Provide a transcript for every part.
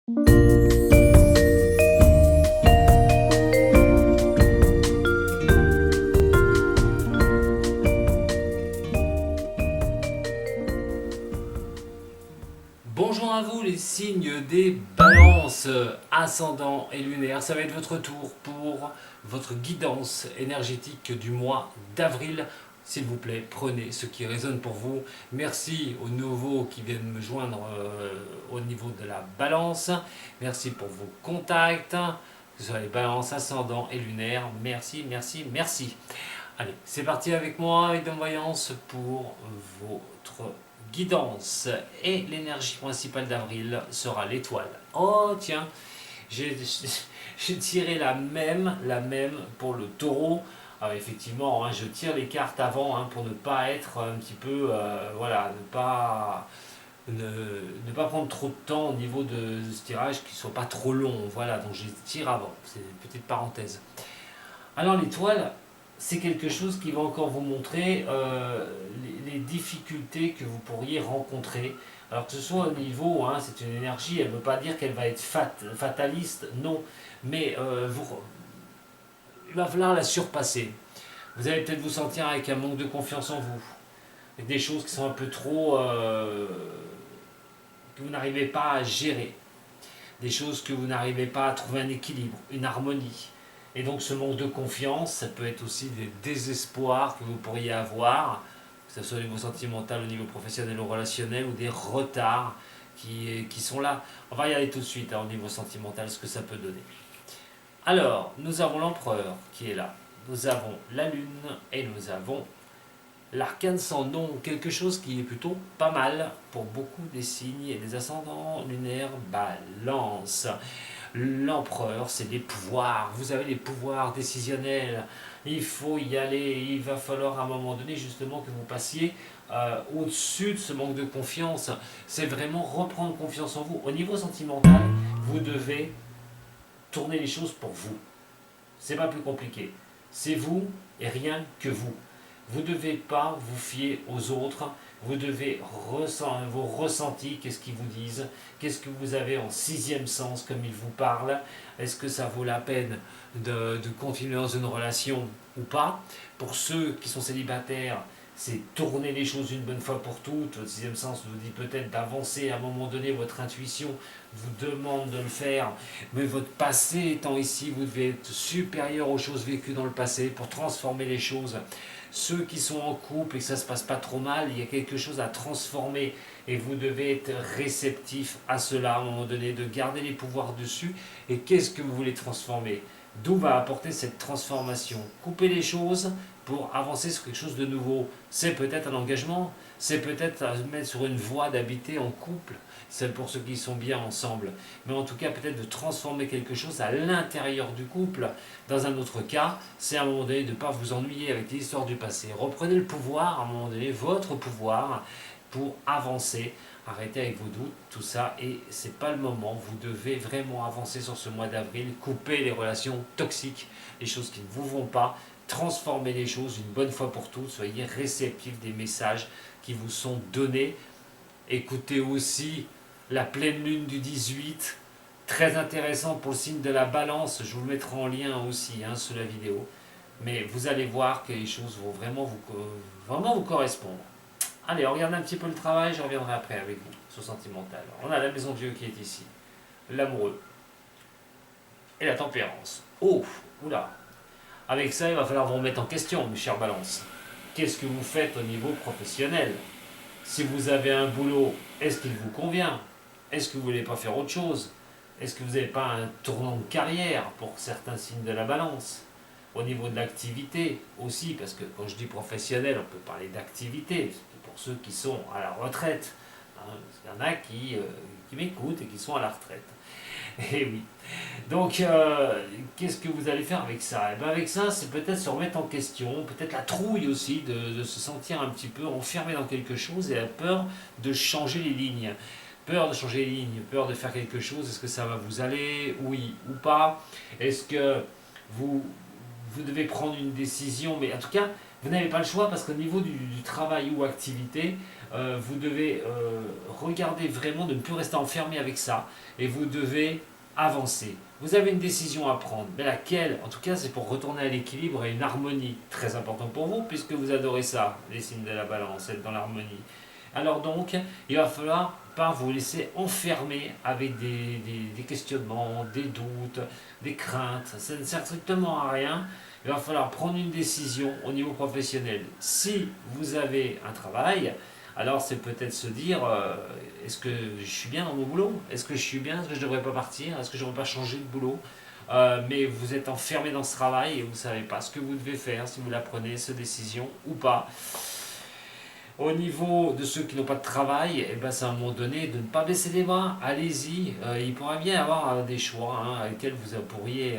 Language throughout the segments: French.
Bonjour à vous les signes des balances ascendant et lunaire, ça va être votre tour pour votre guidance énergétique du mois d'avril. S'il vous plaît, prenez ce qui résonne pour vous. Merci aux nouveaux qui viennent me joindre au niveau de la balance. Merci pour vos contacts, que ce soit les balances ascendant et lunaire. Merci, merci, merci. Allez, c'est parti avec moi avec voyance pour votre guidance. Et l'énergie principale d'avril sera l'étoile. Oh tiens, j'ai tiré la même pour le taureau. Alors effectivement, hein, je tire les cartes avant pour ne pas être un petit peu, voilà, ne pas prendre trop de temps au niveau de ce tirage, qu'il ne soit pas trop long. Voilà, donc je les tire avant. C'est une petite parenthèse. Alors l'étoile, c'est quelque chose qui va encore vous montrer les difficultés que vous pourriez rencontrer. Alors que ce soit au niveau, c'est une énergie, elle ne veut pas dire qu'elle va être fataliste, non, mais il va falloir la surpasser. Vous allez peut-être vous sentir avec un manque de confiance en vous, avec des choses qui sont un peu trop, que vous n'arrivez pas à gérer, des choses que vous n'arrivez pas à trouver un équilibre, une harmonie. Et donc ce manque de confiance, ça peut être aussi des désespoirs que vous pourriez avoir, que ce soit au niveau sentimental, au niveau professionnel ou relationnel, ou des retards qui sont là. On va y aller tout de suite au niveau sentimental, ce que ça peut donner. Alors, nous avons l'empereur qui est là, nous avons la lune et nous avons l'arcane sans nom, quelque chose qui est plutôt pas mal pour beaucoup des signes et des ascendants lunaires balance. L'empereur, c'est des pouvoirs, vous avez les pouvoirs décisionnels, il faut y aller, il va falloir à un moment donné justement que vous passiez au-dessus de ce manque de confiance. C'est vraiment reprendre confiance en vous. Au niveau sentimental, vous devez tourner les choses pour vous. C'est pas plus compliqué. C'est vous et rien que vous. Vous ne devez pas vous fier aux autres, vous devez vos ressentis, qu'est-ce qu'ils vous disent, qu'est-ce que vous avez en sixième sens comme ils vous parlent, est-ce que ça vaut la peine de continuer dans une relation ou pas. Pour ceux qui sont célibataires, c'est tourner les choses une bonne fois pour toutes. Votre sixième sens vous dit peut-être d'avancer à un moment donné, votre intuition vous demande de le faire, mais votre passé étant ici, vous devez être supérieur aux choses vécues dans le passé pour transformer les choses. Ceux qui sont en couple et que ça ne se passe pas trop mal, il y a quelque chose à transformer et vous devez être réceptif à cela à un moment donné, de garder les pouvoirs dessus. Et qu'est-ce que vous voulez transformer? D'où va apporter cette transformation? Couper les choses pour avancer sur quelque chose de nouveau. C'est peut-être un engagement, c'est peut-être à se mettre sur une voie d'habiter en couple, c'est pour ceux qui sont bien ensemble. Mais en tout cas, peut-être de transformer quelque chose à l'intérieur du couple. Dans un autre cas, c'est à un moment donné de ne pas vous ennuyer avec l'histoire du passé. Reprenez le pouvoir, à un moment donné, votre pouvoir, pour avancer. Arrêtez avec vos doutes, tout ça, et c'est pas le moment. Vous devez vraiment avancer sur ce mois d'avril, couper les relations toxiques, les choses qui ne vous vont pas, transformer les choses une bonne fois pour toutes, soyez réceptifs des messages qui vous sont donnés. Écoutez aussi la pleine lune du 18, très intéressant pour le signe de la balance, je vous le mettrai en lien aussi sous la vidéo. Mais vous allez voir que les choses vont vraiment vous correspondre. Allez, on regarde un petit peu le travail, je reviendrai après avec vous sur sentimental. On a la maison Dieu qui est ici, l'amoureux et la tempérance. Oh, oula. Avec ça, il va falloir vous remettre en question, mes chers balances. Qu'est-ce que vous faites au niveau professionnel? Si vous avez un boulot, est-ce qu'il vous convient? Est-ce que vous ne voulez pas faire autre chose? Est-ce que vous n'avez pas un tournant de carrière pour certains signes de la balance? Au niveau de l'activité aussi, parce que quand je dis professionnel, on peut parler d'activité, pour ceux qui sont à la retraite. Il y en a qui m'écoutent et qui sont à la retraite. Et oui. Donc, qu'est-ce que vous allez faire avec ça? Et bien avec ça, c'est peut-être se remettre en question, peut-être la trouille aussi, de se sentir un petit peu enfermé dans quelque chose et la peur de changer les lignes. Peur de changer les lignes, peur de faire quelque chose, est-ce que ça va vous aller, oui ou pas? Est-ce que vous vous devez prendre une décision, mais en tout cas, vous n'avez pas le choix parce qu'au niveau du travail ou activité, vous devez regarder vraiment de ne plus rester enfermé avec ça et vous devez avancer. Vous avez une décision à prendre, mais laquelle? En tout cas, c'est pour retourner à l'équilibre et une harmonie. Très important pour vous puisque vous adorez ça, les signes de la balance, être dans l'harmonie. Alors donc, il va falloir pas vous laisser enfermer avec des questionnements, des doutes, des craintes. Ça ne sert strictement à rien. Il va falloir prendre une décision au niveau professionnel. Si vous avez un travail, alors c'est peut-être se dire, est-ce que je suis bien dans mon boulot? Est-ce que je suis bien? Est-ce que je ne devrais pas partir? Est-ce que je ne devrais pas changer de boulot? Mais vous êtes enfermé dans ce travail et vous ne savez pas ce que vous devez faire, si vous la prenez, cette décision ou pas. Au niveau de ceux qui n'ont pas de travail, eh ben, c'est à un moment donné de ne pas baisser les bras. Allez-y, il pourrait bien y avoir des choix avec lesquels vous pourriez,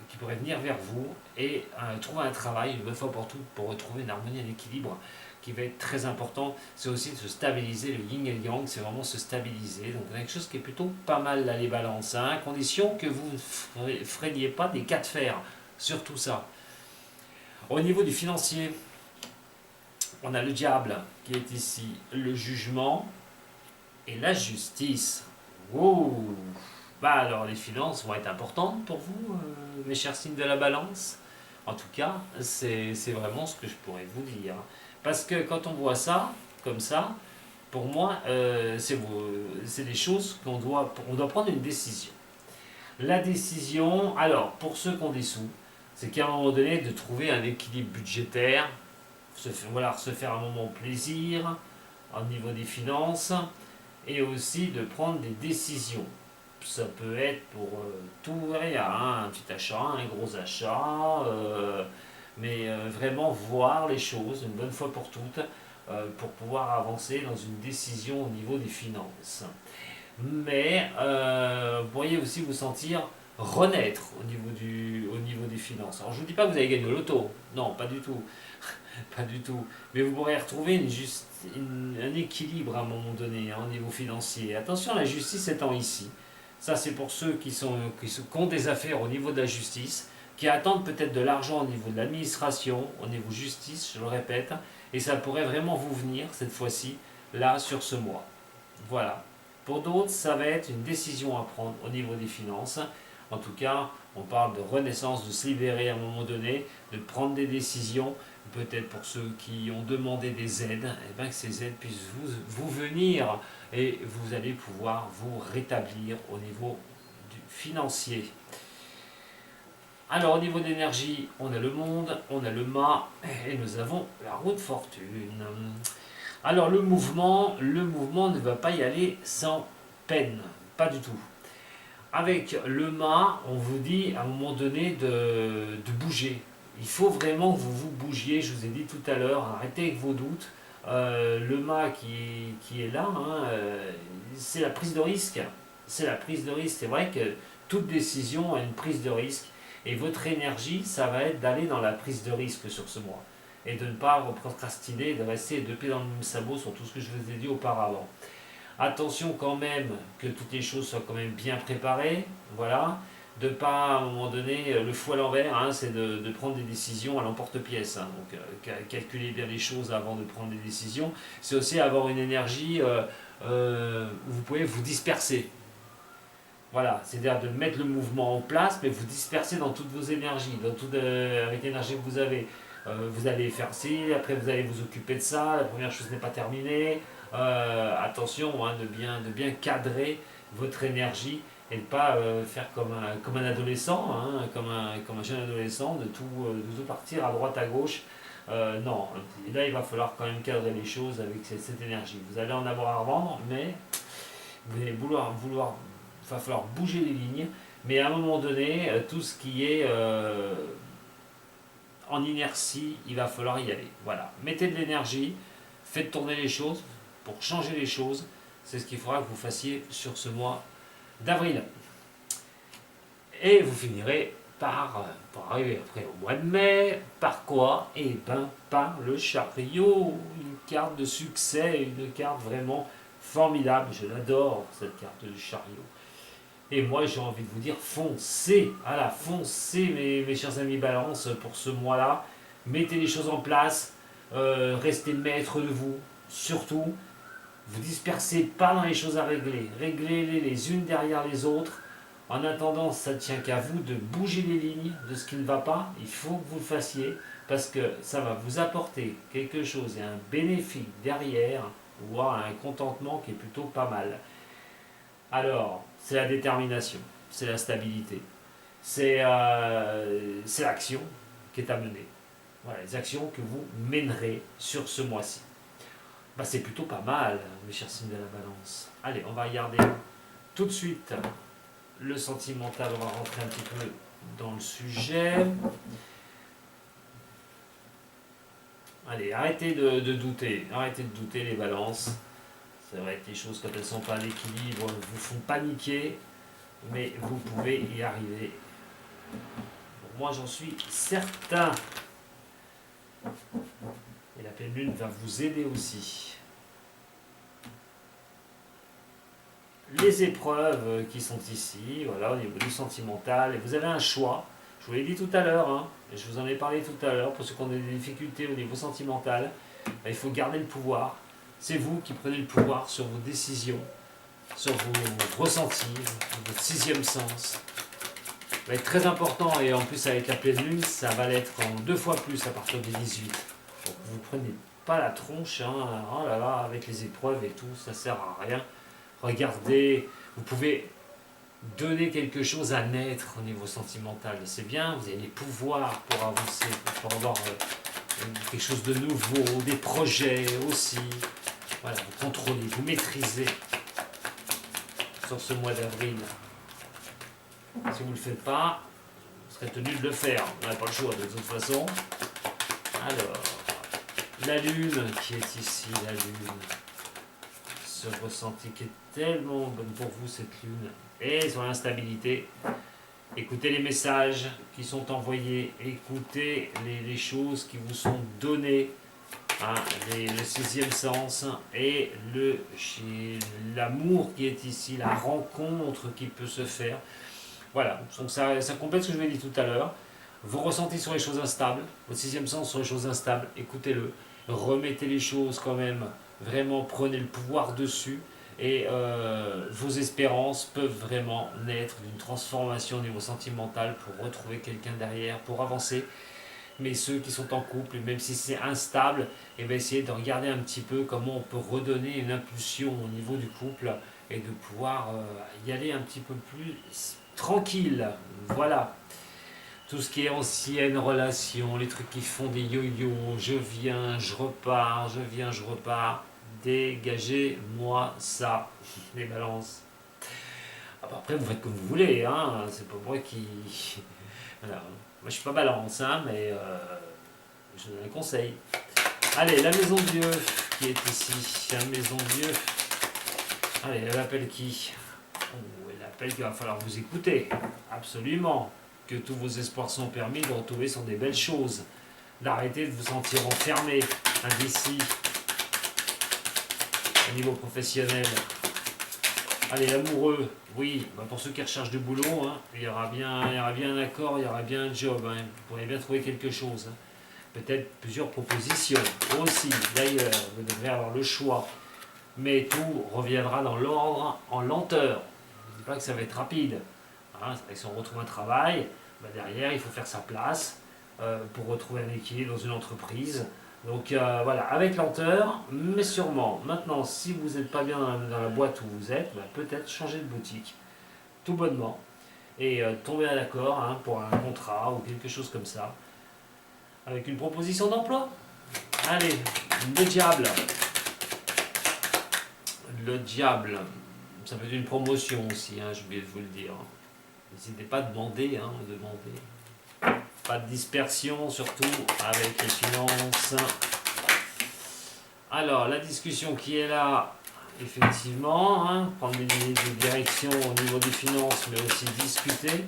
qui pourraient venir vers vous et trouver un travail une bonne fois pour toutes pour retrouver une harmonie, un équilibre qui va être très important. C'est aussi de se stabiliser, le yin et le yang, c'est vraiment se stabiliser. Donc quelque chose qui est plutôt pas mal là, les balances, à condition que vous ne freiniez pas des cas de fer, surtout ça. Au niveau du financier, on a le diable qui est ici, le jugement et la justice. Wow. Bah alors les finances vont être importantes pour vous, mes chers signes de la balance. En tout cas, c'est vraiment ce que je pourrais vous dire. Parce que quand on voit ça, comme ça, pour moi, c'est des choses on doit prendre une décision. La décision, alors pour ceux qui ont des sous, c'est qu'à un moment donné de trouver un équilibre budgétaire, se faire un moment plaisir au niveau des finances et aussi de prendre des décisions. Ça peut être pour tout et rien, un petit achat, un gros achat, mais vraiment voir les choses une bonne fois pour toutes pour pouvoir avancer dans une décision au niveau des finances. Mais vous pourriez aussi vous sentir renaître au niveau des finances. Alors je ne vous dis pas que vous allez gagner au loto, non, pas du tout. Pas du tout. Mais vous pourrez retrouver un équilibre à un moment donné au niveau financier. Attention, la justice étant ici. Ça, c'est pour ceux qui ont des affaires au niveau de la justice, qui attendent peut-être de l'argent au niveau de l'administration, au niveau justice, je le répète, et ça pourrait vraiment vous venir cette fois-ci, là, sur ce mois. Voilà. Pour d'autres, ça va être une décision à prendre au niveau des finances. En tout cas, on parle de renaissance, de se libérer à un moment donné, de prendre des décisions. Peut-être pour ceux qui ont demandé des aides, eh bien que ces aides puissent vous venir et vous allez pouvoir vous rétablir au niveau du financier. Alors au niveau de l'énergie, on a le monde, on a le mât et nous avons la roue de fortune. Alors le mouvement ne va pas y aller sans peine, pas du tout. Avec le mât, on vous dit à un moment donné de bouger. Il faut vraiment que vous bougiez, je vous ai dit tout à l'heure, arrêtez avec vos doutes. Le mât qui est là, c'est la prise de risque. C'est la prise de risque. C'est vrai que toute décision a une prise de risque. Et votre énergie, ça va être d'aller dans la prise de risque sur ce mois. Et de ne pas procrastiner, de rester deux pieds dans le même sabot sur tout ce que je vous ai dit auparavant. Attention quand même que toutes les choses soient quand même bien préparées. Voilà. De pas à un moment donné le fou à l'envers, c'est de prendre des décisions à l'emporte-pièce. Donc calculer bien les choses avant de prendre des décisions. C'est aussi avoir une énergie où vous pouvez vous disperser. Voilà, c'est-à-dire de mettre le mouvement en place, mais vous disperser dans toutes vos énergies, avec l'énergie que vous avez. Vous allez faire ci, après vous allez vous occuper de ça, la première chose n'est pas terminée. Attention de bien cadrer votre énergie et de ne pas faire comme un adolescent, comme un jeune adolescent, de tout partir à droite à gauche. Non, et là il va falloir quand même cadrer les choses avec cette énergie. Vous allez en avoir à revendre, mais vous allez il va falloir bouger les lignes, mais à un moment donné, tout ce qui est en inertie, il va falloir y aller. Voilà, mettez de l'énergie, faites tourner les choses pour changer les choses. C'est ce qu'il faudra que vous fassiez sur ce mois d'avril. Et vous finirez pour arriver après au mois de mai, par quoi? Eh bien, par le chariot, une carte de succès, une carte vraiment formidable. Je l'adore, cette carte du chariot. Et moi, j'ai envie de vous dire, foncez, voilà, foncez mes chers amis Balance pour ce mois-là. Mettez les choses en place, restez maître de vous. Surtout, vous dispersez pas dans les choses à régler. Réglez-les les unes derrière les autres. En attendant, ça ne tient qu'à vous de bouger les lignes de ce qui ne va pas. Il faut que vous le fassiez parce que ça va vous apporter quelque chose et un bénéfice derrière, voire un contentement qui est plutôt pas mal. Alors, c'est la détermination, c'est la stabilité, c'est l'action qui est à mener. Voilà, les actions que vous mènerez sur ce mois-ci. Bah, c'est plutôt pas mal, mes chers signes de la balance. Allez, on va regarder tout de suite le sentimental, on va rentrer un petit peu dans le sujet. Allez, arrêtez de douter, arrêtez de douter les balances. C'est vrai que les choses, quand elles ne sont pas à l'équilibre, vous font paniquer, mais vous pouvez y arriver. Pour moi, j'en suis certain. Et la pleine lune va vous aider aussi. Les épreuves qui sont ici, voilà, au niveau du sentimental, et vous avez un choix. Je vous l'ai dit tout à l'heure, hein, et je vous en ai parlé tout à l'heure, pour ceux qui ont des difficultés au niveau sentimental, il faut garder le pouvoir. C'est vous qui prenez le pouvoir sur vos décisions, sur vos ressentis, votre sixième sens. Ça va être très important, et en plus avec la pleine lune, ça va l'être en 2 fois plus à partir du 18. Donc vous ne prenez pas la tronche, hein, oh là là, avec les épreuves et tout, ça sert à rien. Regardez, vous pouvez donner quelque chose à naître au niveau sentimental. C'est bien, vous avez les pouvoirs pour avancer, pour avoir quelque chose de nouveau, des projets aussi. Voilà, vous contrôlez, vous maîtrisez sur ce mois d'avril. Si vous ne le faites pas, vous serez tenu de le faire. On n'a pas le choix de toute façon. Alors, la lune qui est ici, la lune. Ce ressenti qui est tellement bonne pour vous, cette lune. Et sur l'instabilité, écoutez les messages qui sont envoyés, écoutez les choses qui vous sont données, hein, le sixième sens et l'amour qui est ici, la rencontre qui peut se faire. Voilà, donc ça complète ce que je vous ai dit tout à l'heure. Vos ressentis sur les choses instables, votre sixième sens sur les choses instables, écoutez-le, remettez les choses quand même, vraiment prenez le pouvoir dessus et vos espérances peuvent vraiment naître d'une transformation au niveau sentimental pour retrouver quelqu'un derrière, pour avancer. Mais ceux qui sont en couple, même si c'est instable, et bien essayez de regarder un petit peu comment on peut redonner une impulsion au niveau du couple et de pouvoir y aller un petit peu plus tranquille. Voilà. Tout ce qui est ancienne relation, les trucs qui font des yo-yo, je viens, je repars, je viens, je repars. Dégagez-moi ça, les balances. Ah bah après, vous faites comme vous voulez, hein, c'est pas moi qui. Voilà. Moi, je suis pas balance, hein, mais je vous donne un conseil. Allez, la maison de Dieu qui est ici, la maison de Dieu. Allez, elle appelle qui? Oh, elle appelle qu'il va falloir vous écouter, absolument. Que tous vos espoirs sont permis, de retrouver sont des belles choses. D'arrêter de vous sentir enfermé, indécis, au niveau professionnel. Allez, l'amoureux, oui, bah pour ceux qui recherchent du boulot, hein, il y aura bien un accord, il y aura bien un job, hein, vous pourrez bien trouver quelque chose. Hein. Peut-être plusieurs propositions aussi, d'ailleurs, vous devrez avoir le choix. Mais tout reviendra dans l'ordre en lenteur. Je ne dis pas que ça va être rapide. Hein, c'est vrai que si on retrouve un travail, bah derrière il faut faire sa place pour retrouver un équilibre dans une entreprise. Donc voilà, avec lenteur, mais sûrement. Maintenant, si vous n'êtes pas bien dans la boîte où vous êtes, bah, peut-être changer de boutique, tout bonnement, et tomber à l'accord hein, pour un contrat ou quelque chose comme ça, avec une proposition d'emploi. Allez, le diable. Le diable, ça peut être une promotion aussi, hein, j'ai oublié de vous le dire. N'hésitez pas à demander, hein, Pas de dispersion, surtout avec les finances. Alors, la discussion qui est là, effectivement, hein, prendre des directions au niveau des finances, mais aussi discuter.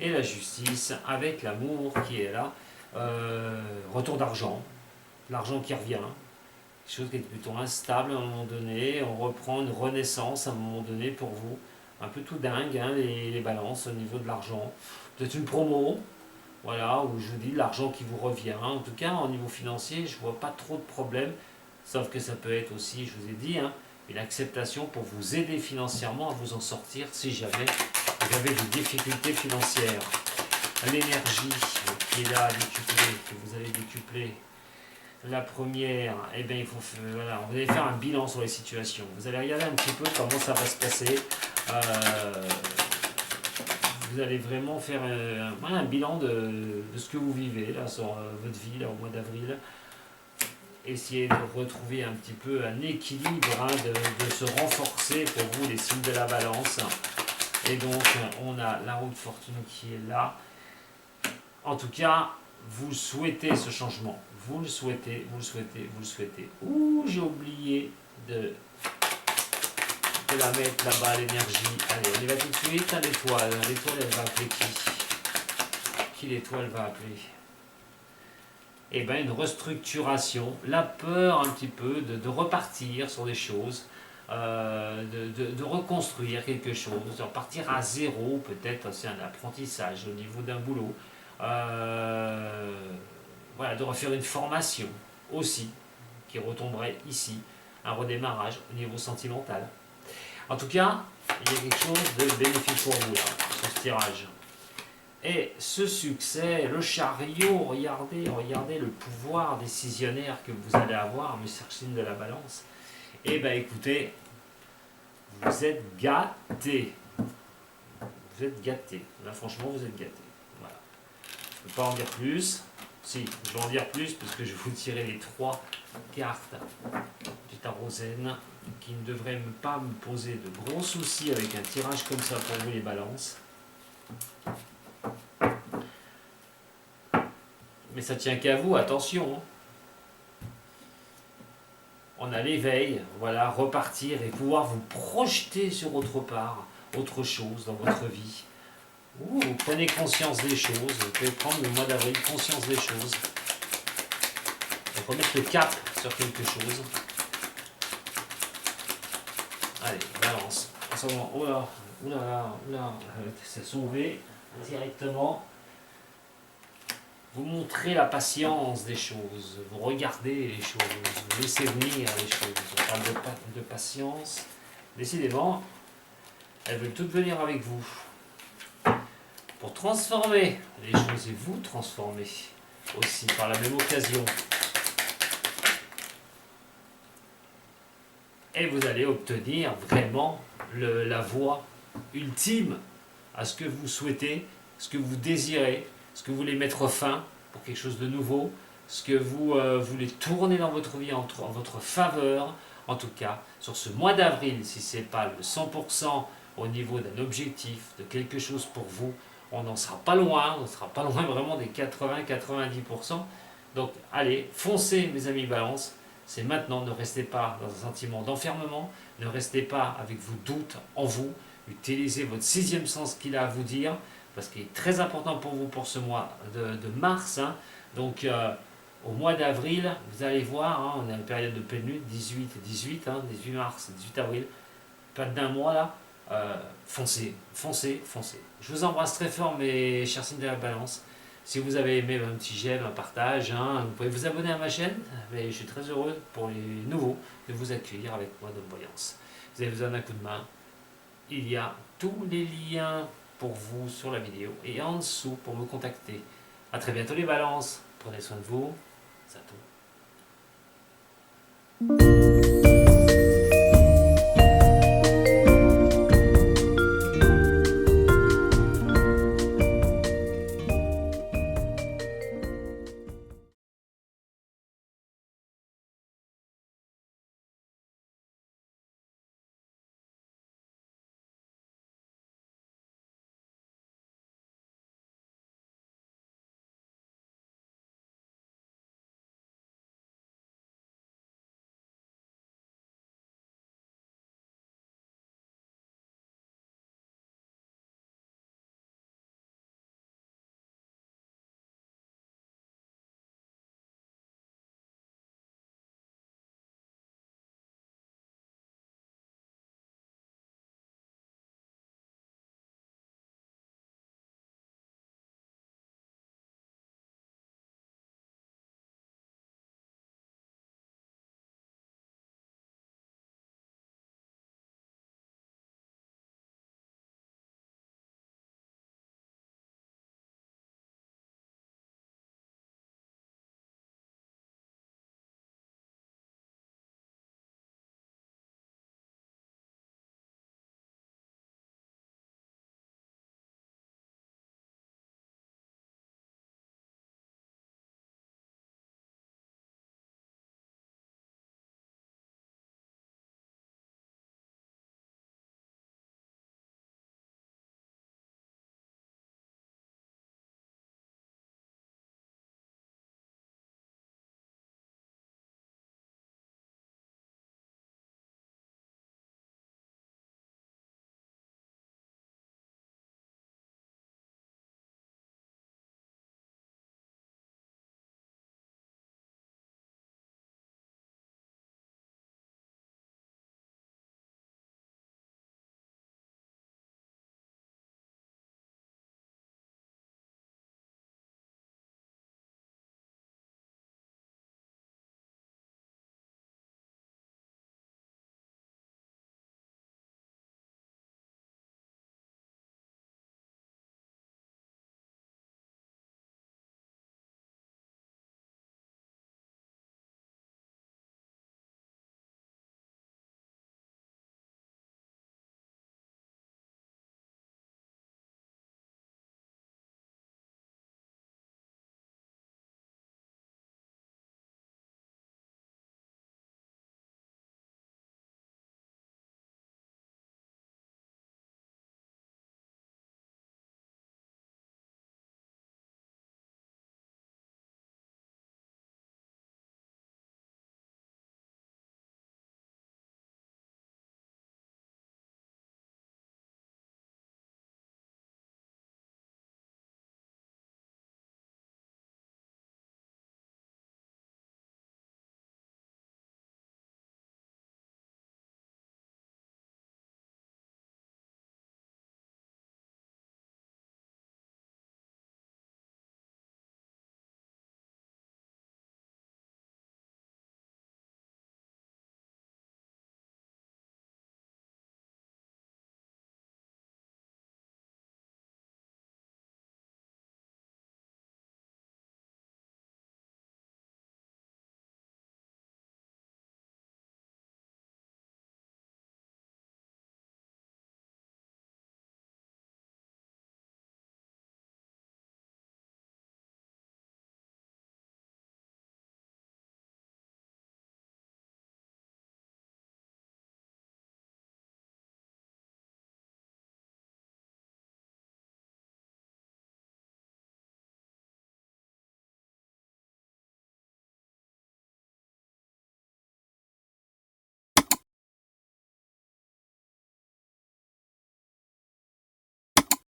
Et la justice, avec l'amour qui est là. Retour d'argent, l'argent qui revient. Quelque chose qui est plutôt instable à un moment donné. On reprend une renaissance à un moment donné pour vous. un peu tout dingue, hein, les balances au niveau de l'argent. Peut-être une promo, voilà, où je vous dis de l'argent qui vous revient. En tout cas, au niveau financier, je vois pas trop de problèmes, sauf que ça peut être aussi, je vous ai dit, hein, une acceptation pour vous aider financièrement à vous en sortir si jamais vous avez des difficultés financières. L'énergie qui est là, décuplée, que vous allez décupler. La première, eh bien, voilà, vous allez faire un bilan sur les situations. Vous allez regarder un petit peu comment ça va se passer. Vous allez vraiment faire un bilan de ce que vous vivez là, sur votre vie là, au mois d'avril. Essayez de retrouver un petit peu un équilibre, hein, de se renforcer pour vous les signes de la balance. Et donc on a la roue de fortune qui est là. En tout cas, vous souhaitez ce changement. Vous le souhaitez, vous le souhaitez, vous le souhaitez. Ouh, j'ai oublié de la mettre là-bas, l'énergie. Allez, on y va tout de suite à l'étoile. L'étoile, elle va appeler qui? Qui l'étoile va appeler? Eh bien, une restructuration, la peur un petit peu de repartir sur des choses, de reconstruire quelque chose, de repartir à zéro, peut-être c'est un apprentissage au niveau d'un boulot. Voilà, de refaire une formation aussi, qui retomberait ici, un redémarrage au niveau sentimental. En tout cas, il y a quelque chose de bénéfique pour vous là, sur ce tirage. Et ce succès, le chariot, regardez le pouvoir décisionnaire que vous allez avoir, monsieur Signe de la Balance. Eh bien écoutez, vous êtes gâtés. Vous êtes gâtés. Là franchement, vous êtes gâtés. Voilà. Je ne peux pas en dire plus. Si, je vais en dire plus parce que je vais vous tirer les 3 cartes du tarot zen qui ne devraient pas me poser de gros soucis avec un tirage comme ça pour vous les balances. Mais ça tient qu'à vous, attention. Hein. On a l'éveil, voilà, repartir et pouvoir vous projeter sur autre part, autre chose dans votre vie. Ouh, vous prenez conscience des choses, vous pouvez prendre le mois d'avril, conscience des choses. Et remettre le cap sur quelque chose. Allez, balance. Oula, c'est sauvé directement. Vous montrez la patience des choses, vous regardez les choses, vous laissez venir les choses. On parle de patience. Décidément, elles veulent toutes venir avec vous. Pour transformer les choses et vous transformer aussi par la même occasion. Et vous allez obtenir vraiment la voie ultime à ce que vous souhaitez, ce que vous désirez, ce que vous voulez mettre fin pour quelque chose de nouveau, ce que vous voulez tourner dans votre vie en votre faveur, en tout cas sur ce mois d'avril, si ce n'est pas le 100% au niveau d'un objectif, de quelque chose pour vous, on n'en sera pas loin, on ne sera pas loin vraiment des 80-90%. Donc allez, foncez mes amis Balance, c'est maintenant, ne restez pas dans un sentiment d'enfermement, ne restez pas avec vos doutes en vous, utilisez votre 6e sens qu'il a à vous dire, parce qu'il est très important pour vous pour ce mois de mars. Hein. Donc au mois d'avril, vous allez voir, hein, on est à une période de pleine lune, 18 et 18, hein, 18 mars, 18 avril, pas d'un mois là, foncez, foncez, foncez. Je vous embrasse très fort mes chers signes de la Balance. Si vous avez aimé, un petit j'aime, un partage, hein, vous pouvez vous abonner à ma chaîne. Mais je suis très heureux pour les nouveaux de vous accueillir avec moi de Voyance. Vous avez besoin d'un coup de main, il y a tous les liens pour vous sur la vidéo et en dessous pour me contacter. A très bientôt les Balances, prenez soin de vous, Sato.